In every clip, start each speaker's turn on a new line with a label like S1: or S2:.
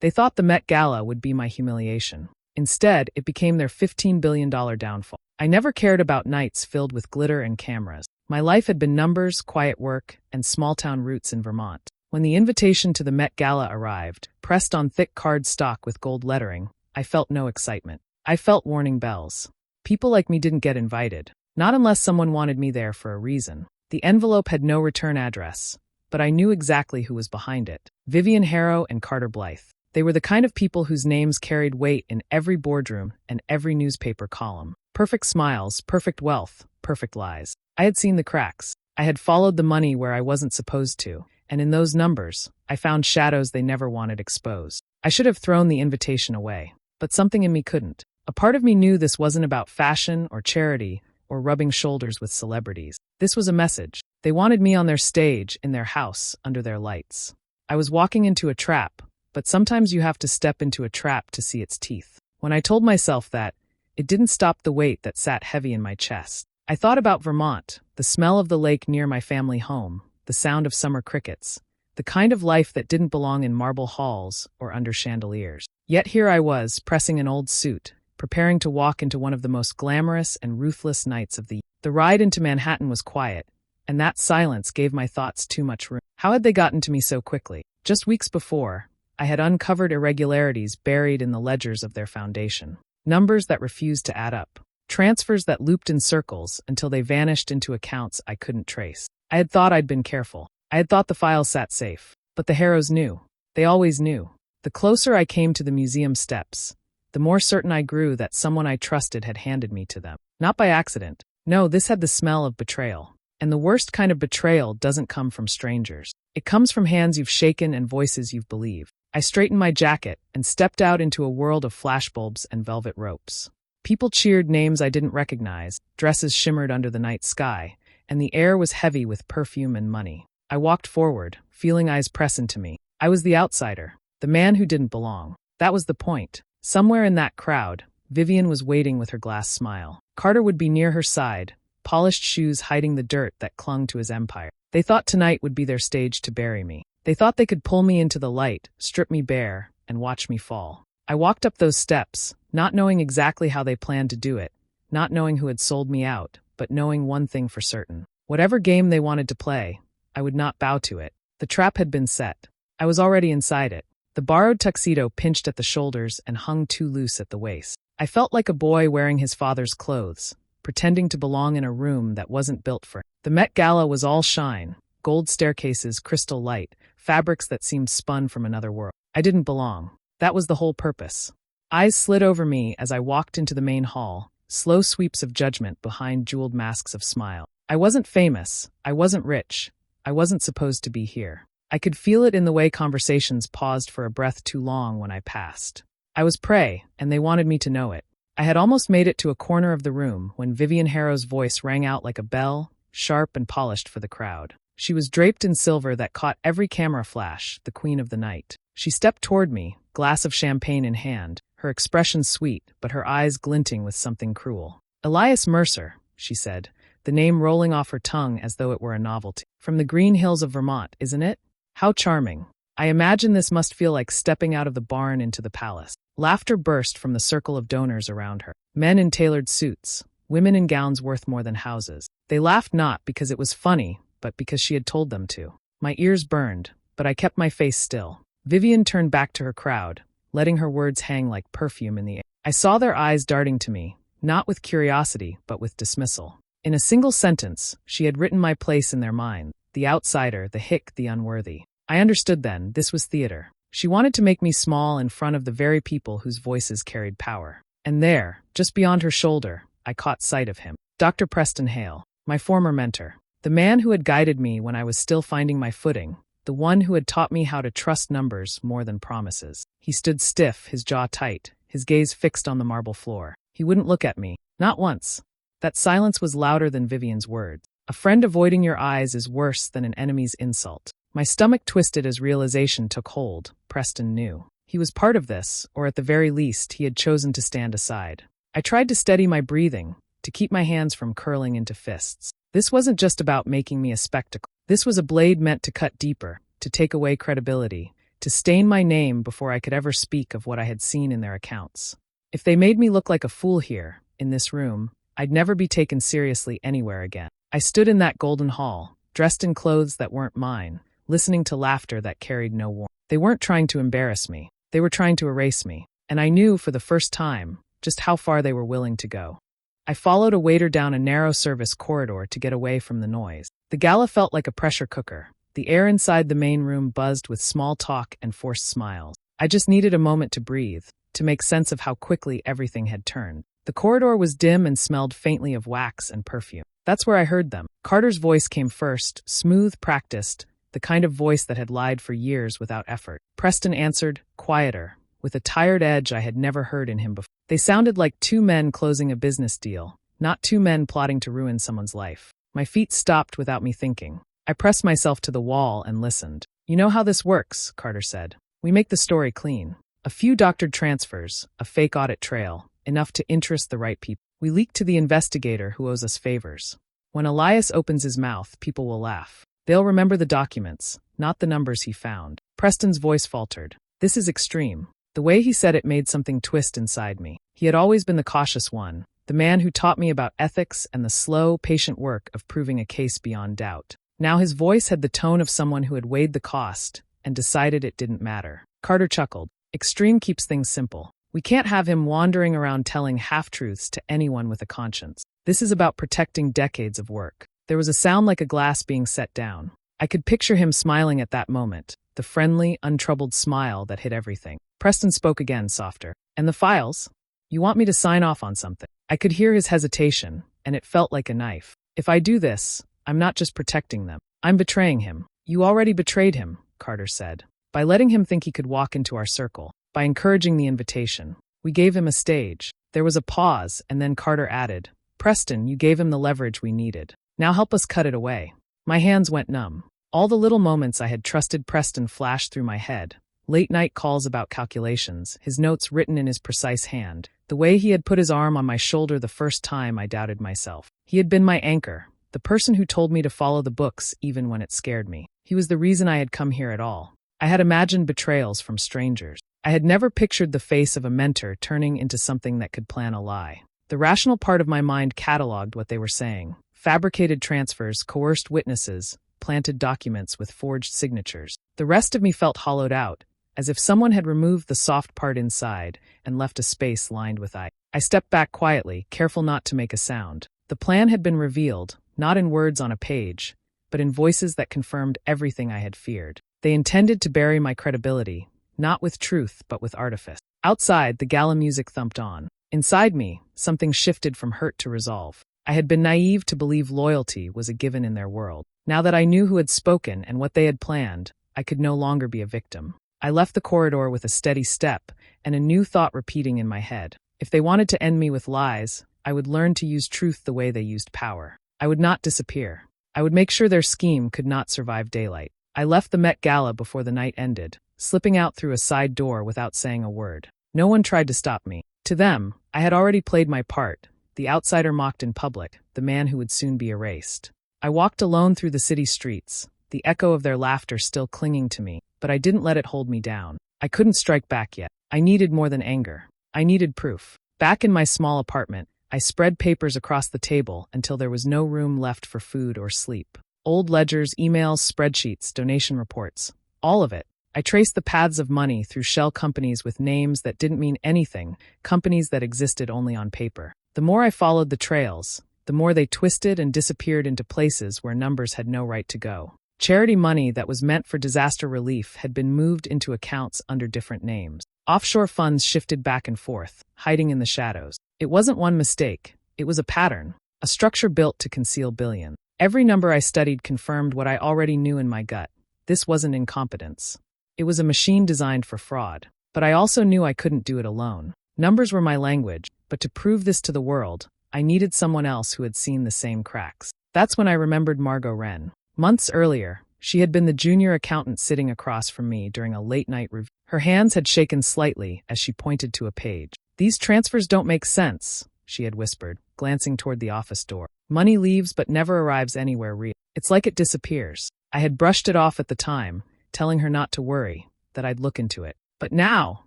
S1: They thought the Met Gala would be my humiliation. Instead, it became their $15 billion downfall. I never cared about nights filled with glitter and cameras. My life had been numbers, quiet work, and small-town roots in Vermont. When the invitation to the Met Gala arrived, pressed on thick cardstock with gold lettering, I felt no excitement. I felt warning bells. People like me didn't get invited. Not unless someone wanted me there for a reason. The envelope had no return address, but I knew exactly who was behind it. Vivian Harrow and Carter Blythe. They were the kind of people whose names carried weight in every boardroom and every newspaper column. Perfect smiles, perfect wealth, perfect lies. I had seen the cracks. I had followed the money where I wasn't supposed to, and in those numbers, I found shadows they never wanted exposed. I should have thrown the invitation away, but something in me couldn't. A part of me knew this wasn't about fashion or charity or rubbing shoulders with celebrities. This was a message. They wanted me on their stage, in their house, under their lights. I was walking into a trap, but sometimes you have to step into a trap to see its teeth. When I told myself that, it didn't stop the weight that sat heavy in my chest. I thought about Vermont, the smell of the lake near my family home, the sound of summer crickets, the kind of life that didn't belong in marble halls or under chandeliers. Yet here I was, pressing an old suit, preparing to walk into one of the most glamorous and ruthless nights of the year. The ride into Manhattan was quiet, and that silence gave my thoughts too much room. How had they gotten to me so quickly? Just weeks before, I had uncovered irregularities buried in the ledgers of their foundation. Numbers that refused to add up. Transfers that looped in circles until they vanished into accounts I couldn't trace. I had thought I'd been careful. I had thought the files sat safe. But the Harrows knew. They always knew. The closer I came to the museum steps, the more certain I grew that someone I trusted had handed me to them. Not by accident. No, this had the smell of betrayal. And the worst kind of betrayal doesn't come from strangers. It comes from hands you've shaken and voices you've believed. I straightened my jacket and stepped out into a world of flashbulbs and velvet ropes. People cheered names I didn't recognize, dresses shimmered under the night sky, and the air was heavy with perfume and money. I walked forward, feeling eyes press into me. I was the outsider, the man who didn't belong. That was the point. Somewhere in that crowd, Vivian was waiting with her glass smile. Carter would be near her side, polished shoes hiding the dirt that clung to his empire. They thought tonight would be their stage to bury me. They thought they could pull me into the light, strip me bare, and watch me fall. I walked up those steps, not knowing exactly how they planned to do it, not knowing who had sold me out, but knowing one thing for certain. Whatever game they wanted to play, I would not bow to it. The trap had been set. I was already inside it. The borrowed tuxedo pinched at the shoulders and hung too loose at the waist. I felt like a boy wearing his father's clothes, pretending to belong in a room that wasn't built for him. The Met Gala was all shine, gold staircases, crystal light, fabrics that seemed spun from another world. I didn't belong. That was the whole purpose. Eyes slid over me as I walked into the main hall, slow sweeps of judgment behind jeweled masks of smile. I wasn't famous. I wasn't rich. I wasn't supposed to be here. I could feel it in the way conversations paused for a breath too long when I passed. I was prey, and they wanted me to know it. I had almost made it to a corner of the room when Vivian Harrow's voice rang out like a bell, sharp and polished for the crowd. She was draped in silver that caught every camera flash, the queen of the night. She stepped toward me, glass of champagne in hand, her expression sweet, but her eyes glinting with something cruel. "Elias Mercer," she said, the name rolling off her tongue as though it were a novelty. "From the green hills of Vermont, isn't it? How charming. I imagine this must feel like stepping out of the barn into the palace." Laughter burst from the circle of donors around her. Men in tailored suits, women in gowns worth more than houses. They laughed not because it was funny, but because she had told them to. My ears burned, but I kept my face still. Vivian turned back to her crowd, letting her words hang like perfume in the air. I saw their eyes darting to me, not with curiosity, but with dismissal. In a single sentence, she had written my place in their mind, the outsider, the hick, the unworthy. I understood then, this was theater. She wanted to make me small in front of the very people whose voices carried power. And there, just beyond her shoulder, I caught sight of him. Dr. Preston Hale, my former mentor. The man who had guided me when I was still finding my footing. The one who had taught me how to trust numbers more than promises. He stood stiff, his jaw tight, his gaze fixed on the marble floor. He wouldn't look at me. Not once. That silence was louder than Vivian's words. A friend avoiding your eyes is worse than an enemy's insult. My stomach twisted as realization took hold. Preston knew. He was part of this, or at the very least, he had chosen to stand aside. I tried to steady my breathing, to keep my hands from curling into fists. This wasn't just about making me a spectacle. This was a blade meant to cut deeper, to take away credibility, to stain my name before I could ever speak of what I had seen in their accounts. If they made me look like a fool here, in this room, I'd never be taken seriously anywhere again. I stood in that golden hall, dressed in clothes that weren't mine, listening to laughter that carried no warmth. They weren't trying to embarrass me. They were trying to erase me. And I knew, for the first time, just how far they were willing to go. I followed a waiter down a narrow service corridor to get away from the noise. The gala felt like a pressure cooker. The air inside the main room buzzed with small talk and forced smiles. I just needed a moment to breathe, to make sense of how quickly everything had turned. The corridor was dim and smelled faintly of wax and perfume. That's where I heard them. Carter's voice came first, smooth, practiced, the kind of voice that had lied for years without effort. Preston answered, quieter, with a tired edge I had never heard in him before. They sounded like two men closing a business deal, not two men plotting to ruin someone's life. My feet stopped without me thinking. I pressed myself to the wall and listened. You know how this works, Carter said. We make the story clean. A few doctored transfers, a fake audit trail, enough to interest the right people. We leak to the investigator who owes us favors. When Elias opens his mouth, people will laugh. They'll remember the documents, not the numbers he found. Preston's voice faltered. This is extreme. The way he said it made something twist inside me. He had always been the cautious one, the man who taught me about ethics and the slow, patient work of proving a case beyond doubt. Now his voice had the tone of someone who had weighed the cost and decided it didn't matter. Carter chuckled. Extreme keeps things simple. We can't have him wandering around telling half-truths to anyone with a conscience. This is about protecting decades of work. There was a sound like a glass being set down. I could picture him smiling at that moment, the friendly, untroubled smile that hid everything. Preston spoke again, softer. And the files? You want me to sign off on something? I could hear his hesitation, and it felt like a knife. If I do this, I'm not just protecting them. I'm betraying him. You already betrayed him, Carter said. By letting him think he could walk into our circle. By encouraging the invitation. We gave him a stage. There was a pause, and then Carter added, Preston, you gave him the leverage we needed. Now help us cut it away. My hands went numb. All the little moments I had trusted Preston flashed through my head. Late-night calls about calculations, his notes written in his precise hand, the way he had put his arm on my shoulder the first time I doubted myself. He had been my anchor, the person who told me to follow the books even when it scared me. He was the reason I had come here at all. I had imagined betrayals from strangers. I had never pictured the face of a mentor turning into something that could plan a lie. The rational part of my mind cataloged what they were saying. Fabricated transfers, coerced witnesses, planted documents with forged signatures. The rest of me felt hollowed out, as if someone had removed the soft part inside and left a space lined with ice. I stepped back quietly, careful not to make a sound. The plan had been revealed, not in words on a page, but in voices that confirmed everything I had feared. They intended to bury my credibility, not with truth but with artifice. Outside, the gala music thumped on. Inside me, something shifted from hurt to resolve. I had been naive to believe loyalty was a given in their world. Now that I knew who had spoken and what they had planned, I could no longer be a victim. I left the corridor with a steady step and a new thought repeating in my head. If they wanted to end me with lies, I would learn to use truth the way they used power. I would not disappear. I would make sure their scheme could not survive daylight. I left the Met Gala before the night ended, slipping out through a side door without saying a word. No one tried to stop me. To them, I had already played my part, the outsider mocked in public, the man who would soon be erased. I walked alone through the city streets, the echo of their laughter still clinging to me, but I didn't let it hold me down. I couldn't strike back yet. I needed more than anger. I needed proof. Back in my small apartment, I spread papers across the table until there was no room left for food or sleep. Old ledgers, emails, spreadsheets, donation reports. All of it. I traced the paths of money through shell companies with names that didn't mean anything, companies that existed only on paper. The more I followed the trails, the more they twisted and disappeared into places where numbers had no right to go. Charity money that was meant for disaster relief had been moved into accounts under different names. Offshore funds shifted back and forth, hiding in the shadows. It wasn't one mistake. It was a pattern, a structure built to conceal billions. Every number I studied confirmed what I already knew in my gut. This wasn't incompetence. It was a machine designed for fraud. But I also knew I couldn't do it alone. Numbers were my language, but to prove this to the world, I needed someone else who had seen the same cracks. That's when I remembered Margot Wren. Months earlier, she had been the junior accountant sitting across from me during a late-night review. Her hands had shaken slightly as she pointed to a page. "These transfers don't make sense," she had whispered, glancing toward the office door. "Money leaves but never arrives anywhere real. It's like it disappears." I had brushed it off at the time, telling her not to worry, that I'd look into it. But now,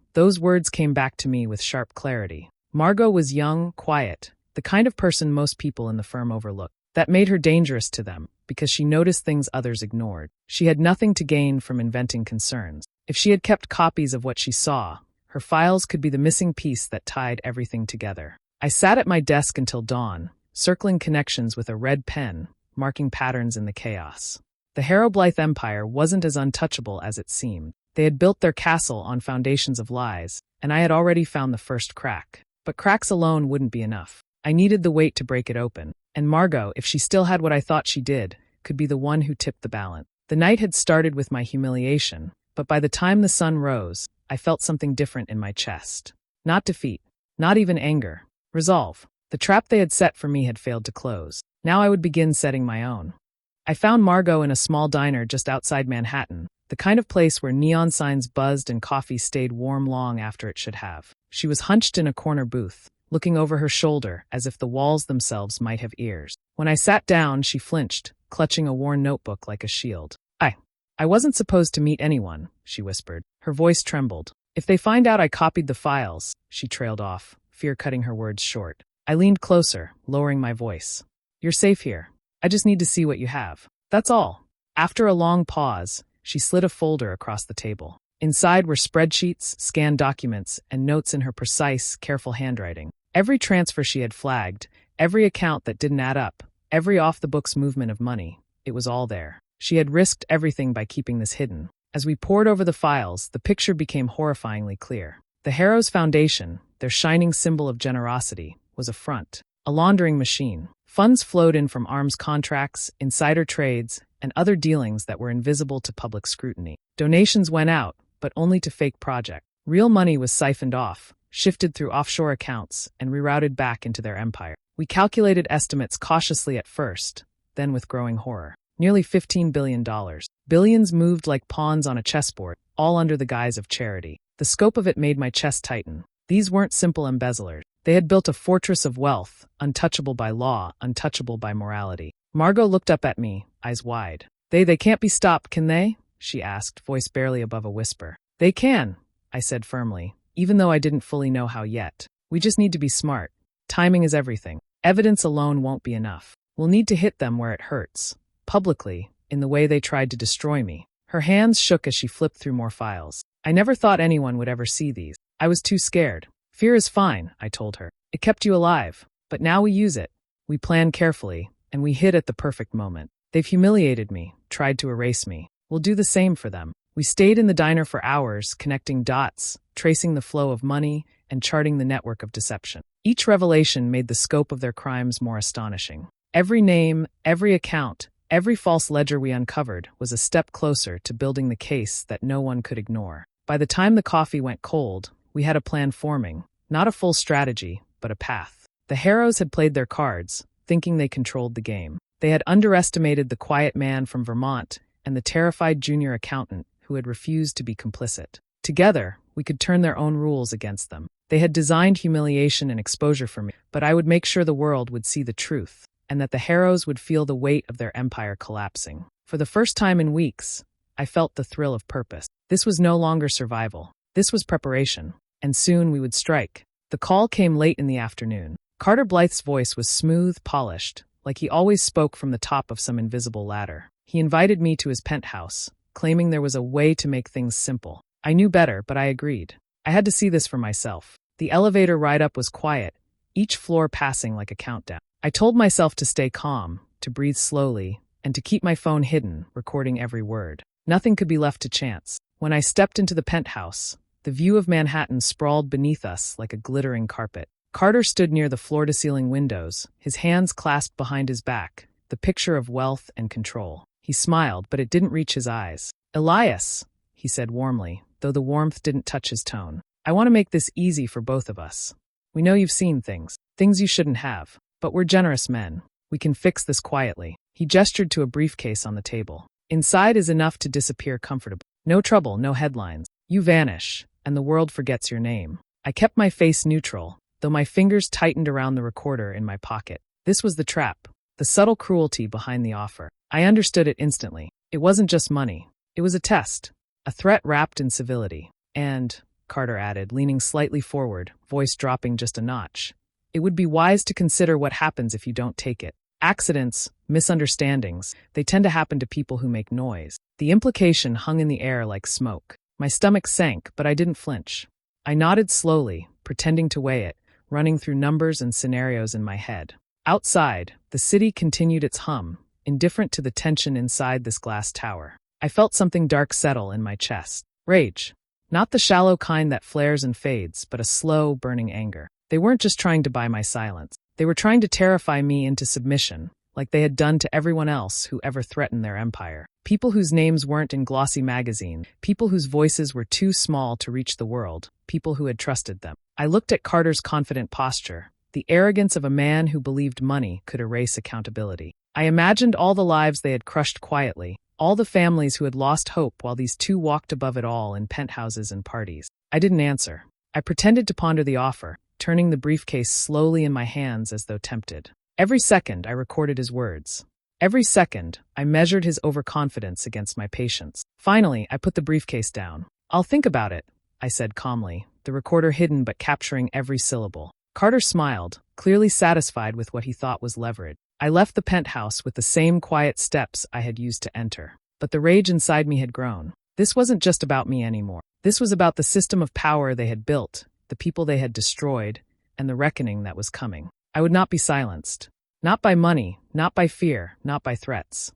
S1: those words came back to me with sharp clarity. Margot was young, quiet, the kind of person most people in the firm overlooked. That made her dangerous to them, because she noticed things others ignored. She had nothing to gain from inventing concerns. If she had kept copies of what she saw, her files could be the missing piece that tied everything together. I sat at my desk until dawn, circling connections with a red pen, marking patterns in the chaos. The Harrow-Blythe Empire wasn't as untouchable as it seemed. They had built their castle on foundations of lies, and I had already found the first crack. But cracks alone wouldn't be enough. I needed the weight to break it open. And Margot, if she still had what I thought she did, could be the one who tipped the balance. The night had started with my humiliation, but by the time the sun rose, I felt something different in my chest. Not defeat, not even anger. Resolve. The trap they had set for me had failed to close. Now I would begin setting my own. I found Margot in a small diner just outside Manhattan, the kind of place where neon signs buzzed and coffee stayed warm long after it should have. She was hunched in a corner booth, looking over her shoulder as if the walls themselves might have ears. When I sat down, she flinched, clutching a worn notebook like a shield. I wasn't supposed to meet anyone, she whispered. Her voice trembled. If they find out I copied the files, she trailed off, fear cutting her words short. I leaned closer, lowering my voice. You're safe here. I just need to see what you have. That's all. After a long pause, she slid a folder across the table. Inside were spreadsheets, scanned documents, and notes in her precise, careful handwriting. Every transfer she had flagged, every account that didn't add up, every off-the-books movement of money, it was all there. She had risked everything by keeping this hidden. As we pored over the files, the picture became horrifyingly clear. The Harrows Foundation, their shining symbol of generosity, was a front, a laundering machine. Funds flowed in from arms contracts, insider trades, and other dealings that were invisible to public scrutiny. Donations went out, but only to fake projects. Real money was siphoned off, shifted through offshore accounts, and rerouted back into their empire. We calculated estimates cautiously at first, then with growing horror. Nearly $15 billion. Billions moved like pawns on a chessboard, all under the guise of charity. The scope of it made my chest tighten. These weren't simple embezzlers. They had built a fortress of wealth, untouchable by law, untouchable by morality. Margot looked up at me, eyes wide. They can't be stopped, can they? She asked, voice barely above a whisper. They can, I said firmly, even though I didn't fully know how yet. We just need to be smart. Timing is everything. Evidence alone won't be enough. We'll need to hit them where it hurts. Publicly, in the way they tried to destroy me. Her hands shook as she flipped through more files. I never thought anyone would ever see these. I was too scared. Fear is fine, I told her. It kept you alive. But now we use it. We plan carefully, and we hit at the perfect moment. They've humiliated me, tried to erase me. We'll do the same for them. We stayed in the diner for hours, connecting dots, tracing the flow of money, and charting the network of deception. Each revelation made the scope of their crimes more astonishing. Every name, every account, every false ledger we uncovered was a step closer to building the case that no one could ignore. By the time the coffee went cold, we had a plan forming, not a full strategy, but a path. The Harrows had played their cards, thinking they controlled the game. They had underestimated the quiet man from Vermont and the terrified junior accountant who had refused to be complicit. Together, we could turn their own rules against them. They had designed humiliation and exposure for me, but I would make sure the world would see the truth, and that the Harrows would feel the weight of their empire collapsing. For the first time in weeks, I felt the thrill of purpose. This was no longer survival. This was preparation. And soon we would strike. The call came late in the afternoon. Carter Blythe's voice was smooth, polished, like he always spoke from the top of some invisible ladder. He invited me to his penthouse, claiming there was a way to make things simple. I knew better, but I agreed. I had to see this for myself. The elevator ride-up was quiet, each floor passing like a countdown. I told myself to stay calm, to breathe slowly, and to keep my phone hidden, recording every word. Nothing could be left to chance. When I stepped into the penthouse, the view of Manhattan sprawled beneath us like a glittering carpet. Carter stood near the floor-to-ceiling windows, his hands clasped behind his back, the picture of wealth and control. He smiled, but it didn't reach his eyes. Elias, he said warmly, though the warmth didn't touch his tone. I want to make this easy for both of us. We know you've seen things you shouldn't have, but we're generous men. We can fix this quietly. He gestured to a briefcase on the table. Inside is enough to disappear comfortably. No trouble, no headlines. You vanish, and the world forgets your name. I kept my face neutral, though my fingers tightened around the recorder in my pocket. This was the trap, the subtle cruelty behind the offer. I understood it instantly. It wasn't just money. It was a test. a threat wrapped in civility. And, Carter added, leaning slightly forward, voice dropping just a notch, it would be wise to consider what happens if you don't take it. Accidents, misunderstandings, they tend to happen to people who make noise. The implication hung in the air like smoke. My stomach sank, but I didn't flinch. I nodded slowly, pretending to weigh it, running through numbers and scenarios in my head. Outside, the city continued its hum, indifferent to the tension inside this glass tower. I felt something dark settle in my chest. Rage. Not the shallow kind that flares and fades, but a slow, burning anger. They weren't just trying to buy my silence. They were trying to terrify me into submission, like they had done to everyone else who ever threatened their empire. People whose names weren't in glossy magazines, people whose voices were too small to reach the world, people who had trusted them. I looked at Carter's confident posture, the arrogance of a man who believed money could erase accountability. I imagined all the lives they had crushed quietly, all the families who had lost hope while these two walked above it all in penthouses and parties. I didn't answer. I pretended to ponder the offer, turning the briefcase slowly in my hands as though tempted. Every second, I recorded his words. Every second, I measured his overconfidence against my patience. Finally, I put the briefcase down. I'll think about it, I said calmly, the recorder hidden but capturing every syllable. Carter smiled, clearly satisfied with what he thought was leverage. I left the penthouse with the same quiet steps I had used to enter. But the rage inside me had grown. This wasn't just about me anymore. This was about the system of power they had built, the people they had destroyed, and the reckoning that was coming. I would not be silenced. Not by money, not by fear, not by threats.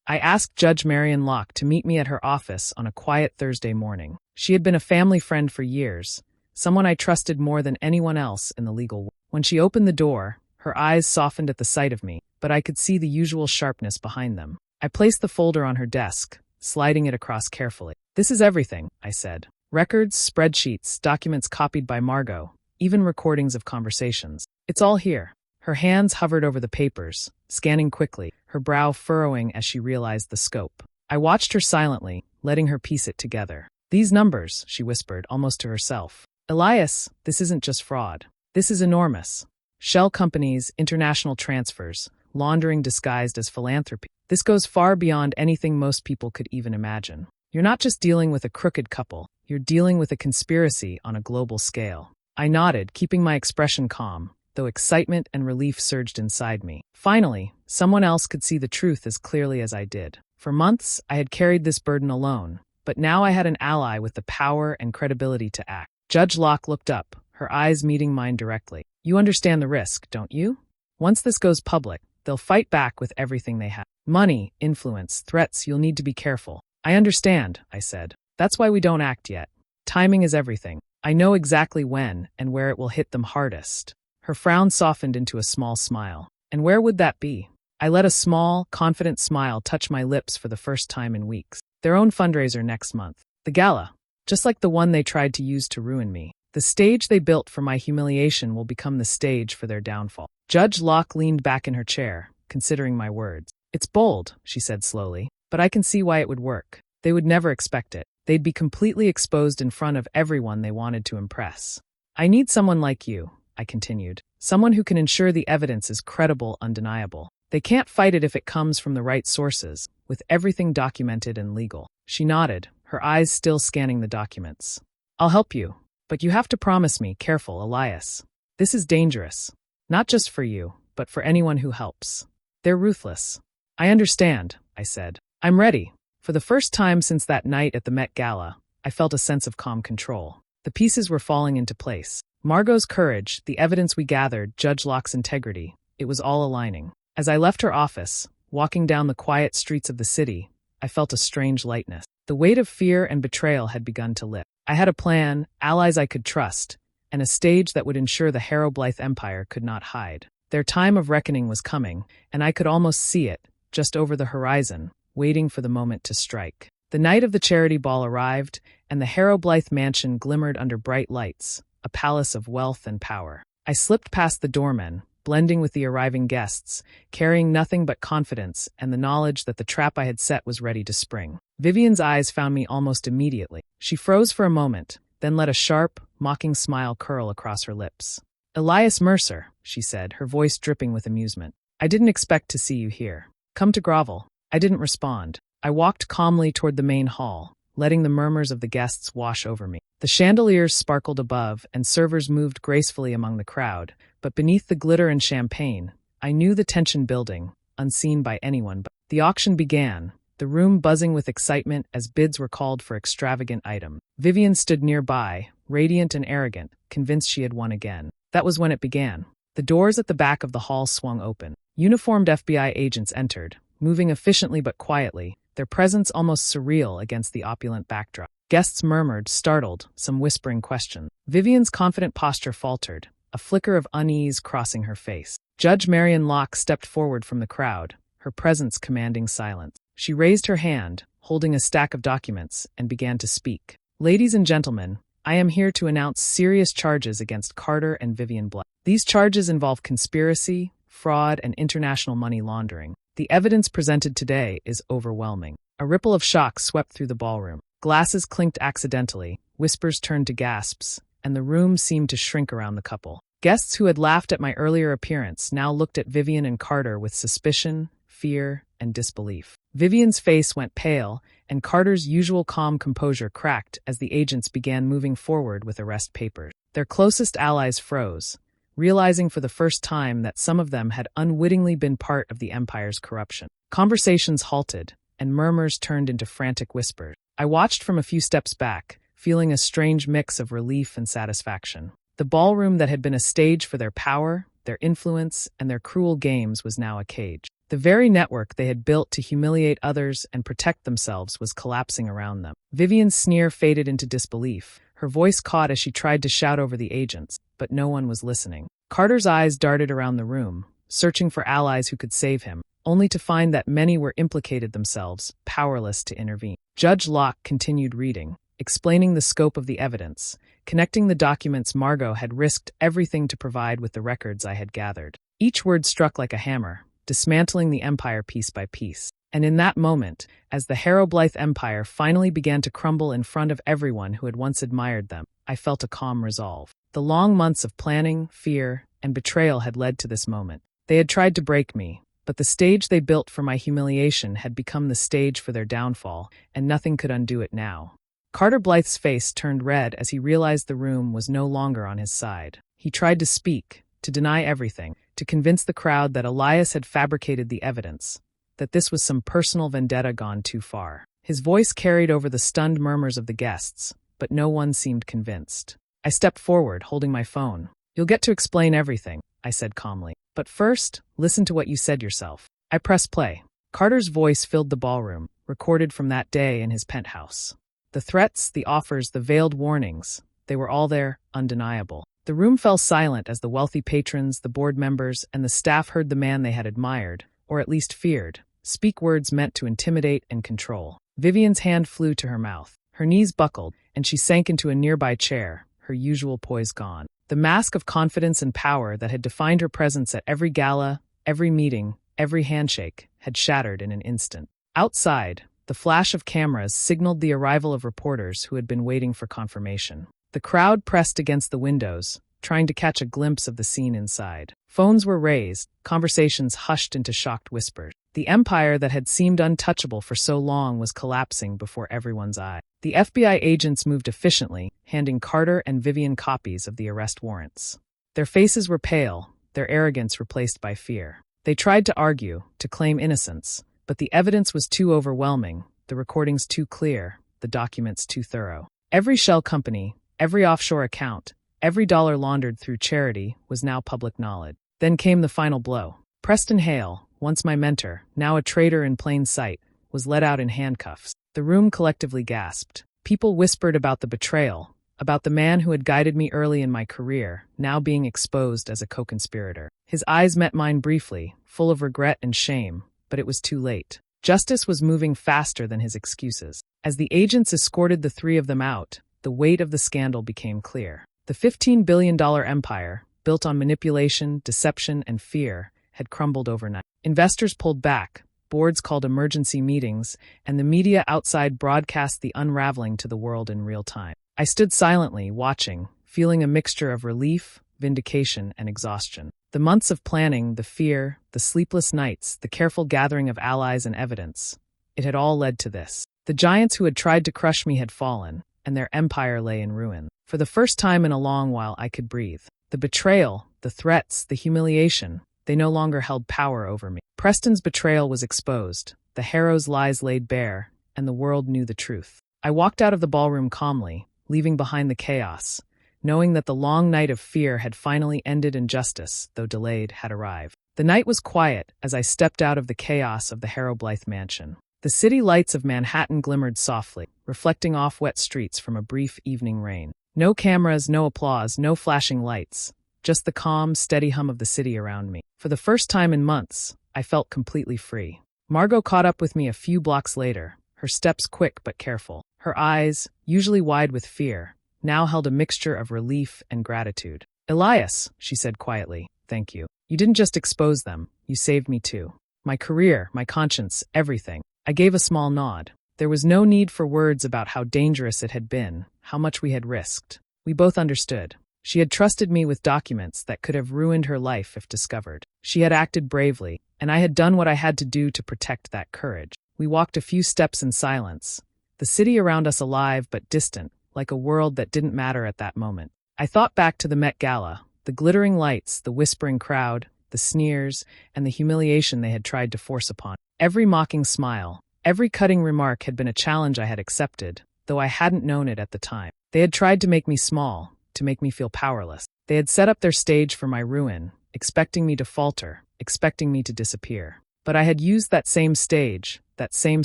S1: I asked Judge Marion Locke to meet me at her office on a quiet Thursday morning. She had been a family friend for years, someone I trusted more than anyone else in the legal world. When she opened the door, her eyes softened at the sight of me, but I could see the usual sharpness behind them. I placed the folder on her desk, sliding it across carefully. This is everything, I said. Records, spreadsheets, documents copied by Margot, even recordings of conversations. It's all here. Her hands hovered over the papers, scanning quickly, her brow furrowing as she realized the scope. I watched her silently, letting her piece it together. These numbers, she whispered, almost to herself. Elias, this isn't just fraud. This is enormous. Shell companies, international transfers, laundering disguised as philanthropy. This goes far beyond anything most people could even imagine. You're not just dealing with a crooked couple, you're dealing with a conspiracy on a global scale. I nodded, keeping my expression calm, though excitement and relief surged inside me. Finally, someone else could see the truth as clearly as I did. For months, I had carried this burden alone, but now I had an ally with the power and credibility to act. Judge Locke looked up, her eyes meeting mine directly. You understand the risk, don't you? Once this goes public, they'll fight back with everything they have. Money, influence, threats, you'll need to be careful. I understand, I said. That's why we don't act yet. Timing is everything. I know exactly when and where it will hit them hardest. Her frown softened into a small smile. And where would that be? I let a small, confident smile touch my lips for the first time in weeks. Their own fundraiser next month. The Gala. Just like the one they tried to use to ruin me. The stage they built for my humiliation will become the stage for their downfall. Judge Locke leaned back in her chair, considering my words. It's bold, she said slowly, but I can see why it would work. They would never expect it. They'd be completely exposed in front of everyone they wanted to impress. I need someone like you, I continued. Someone who can ensure the evidence is credible, undeniable. They can't fight it if it comes from the right sources, with everything documented and legal. She nodded, her eyes still scanning the documents. I'll help you, but you have to promise me, careful, Elias. This is dangerous. Not just for you, but for anyone who helps. They're ruthless. I understand, I said. I'm ready. For the first time since that night at the Met Gala, I felt a sense of calm control. The pieces were falling into place. Margot's courage, the evidence we gathered, Judge Locke's integrity, it was all aligning. As I left her office, walking down the quiet streets of the city, I felt a strange lightness. The weight of fear and betrayal had begun to lift. I had a plan, allies I could trust, and a stage that would ensure the Harrow Blythe Empire could not hide. Their time of reckoning was coming, and I could almost see it, just over the horizon, waiting for the moment to strike. The night of the charity ball arrived, and the Harrow Blythe mansion glimmered under bright lights, a palace of wealth and power. I slipped past the doormen, blending with the arriving guests, carrying nothing but confidence and the knowledge that the trap I had set was ready to spring. Vivian's eyes found me almost immediately. She froze for a moment, then let a sharp, mocking smile curl across her lips. Elias Mercer, she said, her voice dripping with amusement. I didn't expect to see you here. Come to grovel. I didn't respond. I walked calmly toward the main hall, letting the murmurs of the guests wash over me. The chandeliers sparkled above, and servers moved gracefully among the crowd, but beneath the glitter and champagne, I knew the tension building, unseen by anyone. But the auction began, the room buzzing with excitement as bids were called for extravagant items. Vivian stood nearby, radiant and arrogant, convinced she had won again. That was when it began. The doors at the back of the hall swung open. Uniformed FBI agents entered, moving efficiently but quietly, their presence almost surreal against the opulent backdrop. Guests murmured, startled, some whispering questions. Vivian's confident posture faltered, a flicker of unease crossing her face. Judge Marion Locke stepped forward from the crowd, her presence commanding silence. She raised her hand, holding a stack of documents, and began to speak. Ladies and gentlemen, I am here to announce serious charges against Carter and Vivian Black. These charges involve conspiracy, fraud, and international money laundering. The evidence presented today is overwhelming. A ripple of shock swept through the ballroom. Glasses clinked accidentally, whispers turned to gasps, and the room seemed to shrink around the couple. Guests who had laughed at my earlier appearance now looked at Vivian and Carter with suspicion, fear, and disbelief. Vivian's face went pale, and Carter's usual calm composure cracked as the agents began moving forward with arrest papers. Their closest allies froze, realizing for the first time that some of them had unwittingly been part of the empire's corruption. Conversations halted, and murmurs turned into frantic whispers. I watched from a few steps back, feeling a strange mix of relief and satisfaction. The ballroom that had been a stage for their power, their influence, and their cruel games was now a cage. The very network they had built to humiliate others and protect themselves was collapsing around them. Vivian's sneer faded into disbelief, her voice caught as she tried to shout over the agents, but no one was listening. Carter's eyes darted around the room, searching for allies who could save him, only to find that many were implicated themselves, powerless to intervene. Judge Locke continued reading, explaining the scope of the evidence, connecting the documents Margot had risked everything to provide with the records I had gathered. Each word struck like a hammer, dismantling the empire piece by piece. And in that moment, as the Harrow Blythe Empire finally began to crumble in front of everyone who had once admired them, I felt a calm resolve. The long months of planning, fear, and betrayal had led to this moment. They had tried to break me, but the stage they built for my humiliation had become the stage for their downfall, and nothing could undo it now. Carter Blythe's face turned red as he realized the room was no longer on his side. He tried to speak, to deny everything, to convince the crowd that Elias had fabricated the evidence, that this was some personal vendetta gone too far. His voice carried over the stunned murmurs of the guests, but no one seemed convinced. I stepped forward, holding my phone. "You'll get to explain everything," I said calmly. "But first, listen to what you said yourself." I pressed play. Carter's voice filled the ballroom, recorded from that day in his penthouse. The threats, the offers, the veiled warnings, they were all there, undeniable. The room fell silent as the wealthy patrons, the board members, and the staff heard the man they had admired, or at least feared, speak words meant to intimidate and control. Vivian's hand flew to her mouth. Her knees buckled, and she sank into a nearby chair, her usual poise gone. The mask of confidence and power that had defined her presence at every gala, every meeting, every handshake, had shattered in an instant. Outside, the flash of cameras signaled the arrival of reporters who had been waiting for confirmation. The crowd pressed against the windows, trying to catch a glimpse of the scene inside. Phones were raised, conversations hushed into shocked whispers. The empire that had seemed untouchable for so long was collapsing before everyone's eyes. The FBI agents moved efficiently, handing Carter and Vivian copies of the arrest warrants. Their faces were pale, their arrogance replaced by fear. They tried to argue, to claim innocence, but the evidence was too overwhelming, the recordings too clear, the documents too thorough. Every shell company, every offshore account, every dollar laundered through charity was now public knowledge. Then came the final blow. Preston Hale, once my mentor, now a traitor in plain sight, was let out in handcuffs. The room collectively gasped. People whispered about the betrayal, about the man who had guided me early in my career, now being exposed as a co-conspirator. His eyes met mine briefly, full of regret and shame, but it was too late. Justice was moving faster than his excuses. As the agents escorted the three of them out, the weight of the scandal became clear. The $15 billion empire, built on manipulation, deception, and fear, had crumbled overnight. Investors pulled back, boards called emergency meetings, and the media outside broadcast the unraveling to the world in real time. I stood silently, watching, feeling a mixture of relief, vindication, and exhaustion. The months of planning, the fear, the sleepless nights, the careful gathering of allies and evidence, it had all led to this. The giants who had tried to crush me had fallen, and their empire lay in ruin. For the first time in a long while, I could breathe. The betrayal, the threats, the humiliation, they no longer held power over me. Preston's betrayal was exposed, the Harrow's lies laid bare, and the world knew the truth. I walked out of the ballroom calmly, leaving behind the chaos, knowing that the long night of fear had finally ended and justice, though delayed, had arrived. The night was quiet as I stepped out of the chaos of the Harrow Blythe mansion. The city lights of Manhattan glimmered softly, reflecting off wet streets from a brief evening rain. No cameras, no applause, no flashing lights, just the calm, steady hum of the city around me. For the first time in months, I felt completely free. Margot caught up with me a few blocks later, her steps quick but careful. Her eyes, usually wide with fear, now held a mixture of relief and gratitude. "Elias," she said quietly, "thank you. You didn't just expose them, you saved me too. My career, my conscience, everything." I gave a small nod. There was no need for words about how dangerous it had been, how much we had risked. We both understood. She had trusted me with documents that could have ruined her life if discovered. She had acted bravely, and I had done what I had to do to protect that courage. We walked a few steps in silence, the city around us alive but distant, like a world that didn't matter at that moment. I thought back to the Met Gala, the glittering lights, the whispering crowd, the sneers, and the humiliation they had tried to force upon. Every mocking smile, every cutting remark had been a challenge I had accepted, though I hadn't known it at the time. They had tried to make me small, to make me feel powerless. They had set up their stage for my ruin, expecting me to falter, expecting me to disappear. But I had used that same stage, that same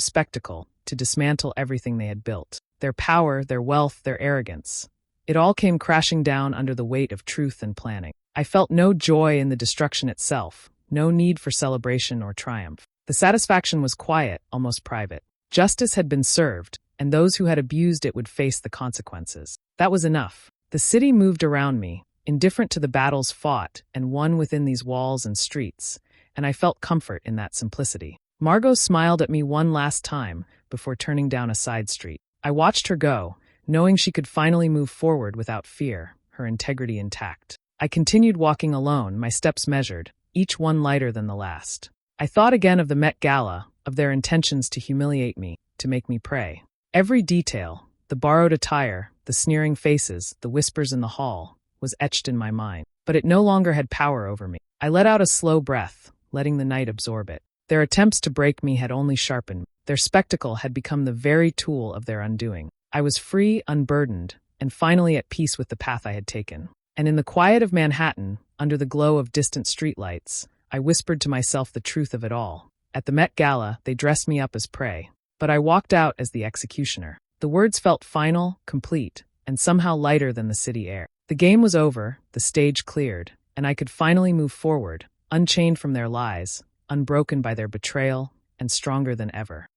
S1: spectacle, to dismantle everything they had built. Their power, their wealth, their arrogance. It all came crashing down under the weight of truth and planning. I felt no joy in the destruction itself, no need for celebration or triumph. The satisfaction was quiet, almost private. Justice had been served, and those who had abused it would face the consequences. That was enough. The city moved around me, indifferent to the battles fought and won within these walls and streets, and I felt comfort in that simplicity. Margot smiled at me one last time before turning down a side street. I watched her go, knowing she could finally move forward without fear, her integrity intact. I continued walking alone, my steps measured, each one lighter than the last. I thought again of the Met Gala, of their intentions to humiliate me, to make me pray. Every detail, the borrowed attire, the sneering faces, the whispers in the hall, was etched in my mind. But it no longer had power over me. I let out a slow breath, letting the night absorb it. Their attempts to break me had only sharpened me. Their spectacle had become the very tool of their undoing. I was free, unburdened, and finally at peace with the path I had taken. And in the quiet of Manhattan, under the glow of distant streetlights, I whispered to myself the truth of it all. At the Met Gala, they dressed me up as prey, but I walked out as the executioner. The words felt final, complete, and somehow lighter than the city air. The game was over, the stage cleared, and I could finally move forward, unchained from their lies, unbroken by their betrayal, and stronger than ever.